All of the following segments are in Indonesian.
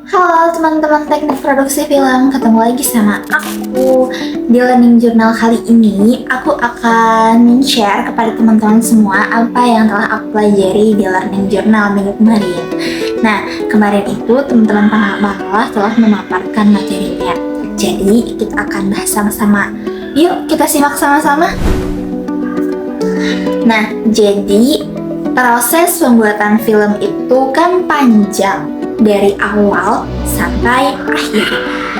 Halo teman-teman teknik produksi film, ketemu lagi sama aku di Learning Journal. Kali ini aku akan share kepada teman-teman semua apa yang telah aku pelajari di Learning Journal minggu kemarin. Nah, kemarin itu teman-teman pengawas telah memaparkan materinya. Jadi kita akan bahas sama-sama. Yuk kita simak sama-sama. Nah, jadi proses pembuatan film itu kan panjang dari awal sampai akhir.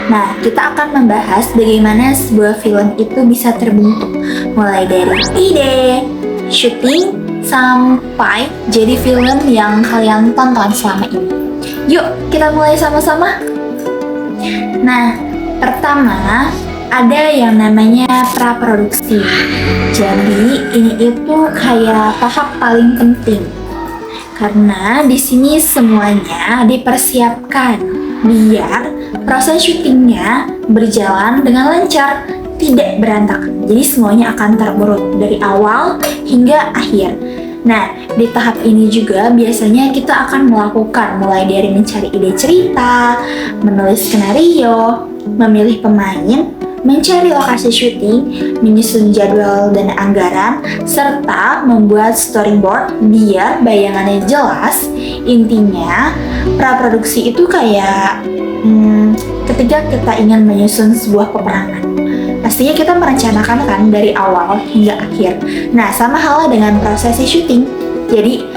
Nah, kita akan membahas bagaimana sebuah film itu bisa terbentuk, mulai dari ide, syuting, sampai jadi film yang kalian tonton selama ini. Yuk, kita mulai sama-sama. Nah, pertama ada yang namanya praproduksi. Jadi, ini itu kayak tahap paling penting. Karena di sini semuanya dipersiapkan biar proses syutingnya berjalan dengan lancar, tidak berantakan. Jadi semuanya akan terurut dari awal hingga akhir. Nah, di tahap ini juga biasanya kita akan melakukan mulai dari mencari ide cerita, menulis skenario, memilih pemain, mencari lokasi syuting, menyusun jadwal dan anggaran, serta membuat storyboard biar bayangannya jelas. Intinya, praproduksi itu kayak ketika kita ingin menyusun sebuah peperangan. Pastinya kita merencanakan kan dari awal hingga akhir. Nah, sama halnya dengan prosesi syuting. Jadi,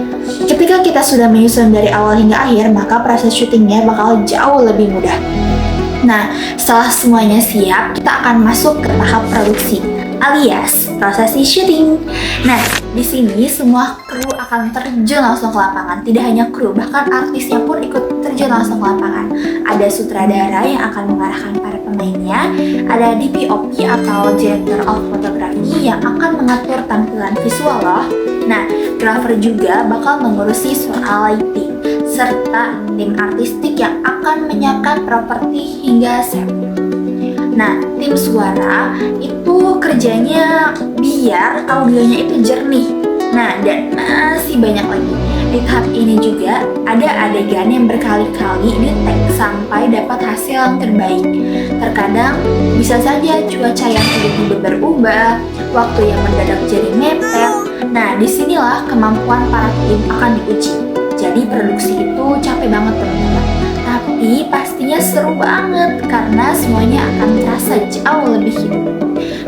ketika kita sudah menyusun dari awal hingga akhir, maka proses syutingnya bakal jauh lebih mudah. Nah, setelah semuanya siap, kita akan masuk ke tahap produksi, alias prosesi syuting. Nah, di sini semua kru akan terjun langsung ke lapangan. Tidak hanya kru, bahkan artisnya pun ikut terjun langsung ke lapangan. Ada sutradara yang akan mengarahkan para pemainnya, ada DPOP atau Director of Photography yang akan mengatur tampilan visual loh. Nah, grapher juga bakal mengurusi soal lighting, serta tim artistik yang akan menyiapkan properti hingga set. Nah, tim suara itu kerjanya biar audionya itu jernih. Nah, dan masih banyak lagi. Di tahap ini juga ada adegan yang berkali-kali di-tag sampai dapat hasil yang terbaik. Terkadang bisa saja cuaca yang tiba-tiba berubah, waktu yang mendadak jadi mepet. Nah, disinilah kemampuan para tim akan diuji. Jadi produksi itu capek banget teman-teman, tapi pastinya seru banget karena semuanya akan terasa jauh lebih hidup.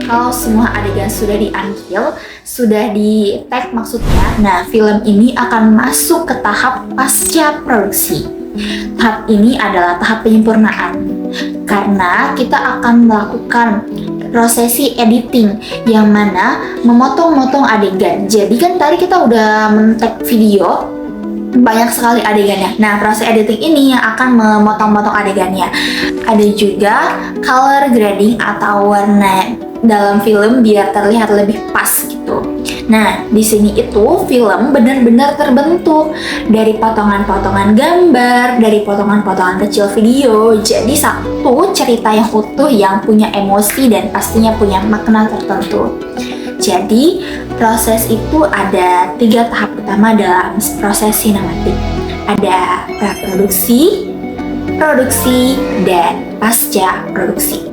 Kalau semua adegan sudah diambil, sudah di-tag maksudnya, nah film ini akan masuk ke tahap pasca produksi. Tahap ini adalah tahap penyempurnaan karena kita akan melakukan prosesi editing yang mana memotong-motong adegan. Jadi kan tadi kita udah men-tag video, banyak sekali adegannya. Nah, proses editing ini yang akan memotong-motong adegannya. Ada juga color grading atau warna dalam film biar terlihat lebih pas gitu. Nah, di sini itu film benar-benar terbentuk dari potongan-potongan gambar, dari potongan-potongan kecil video. Jadi satu cerita yang utuh yang punya emosi dan pastinya punya makna tertentu. Jadi, proses itu ada 3 tahap utama dalam proses sinematik. Ada praproduksi, produksi, dan pasca produksi.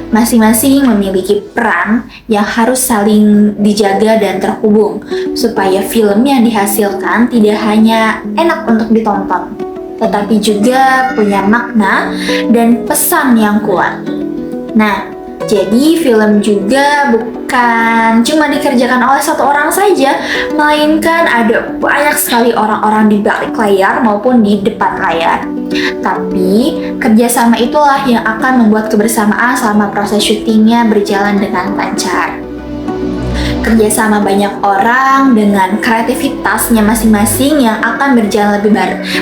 Masing-masing memiliki peran yang harus saling dijaga dan terhubung supaya film yang dihasilkan tidak hanya enak untuk ditonton, tetapi juga punya makna dan pesan yang kuat. Nah, jadi film juga bukan cuma dikerjakan oleh satu orang saja, melainkan ada banyak sekali orang-orang di balik layar maupun di depan layar. Tapi kerjasama itulah yang akan membuat kebersamaan selama proses syutingnya berjalan dengan lancar. Kerjasama banyak orang dengan kreativitasnya masing-masing yang akan berjalan lebih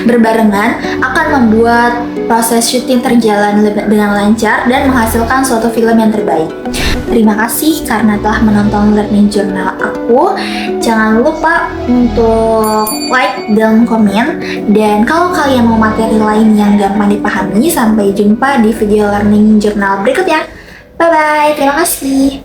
berbarengan akan membuat proses syuting terjalan dengan lancar dan menghasilkan suatu film yang terbaik. Terima kasih karena telah menonton Learning Journal aku. Jangan lupa untuk like dan komen. Dan kalau kalian mau materi lain yang gampang dipahami, sampai jumpa di video Learning Journal berikutnya. Bye-bye, terima kasih.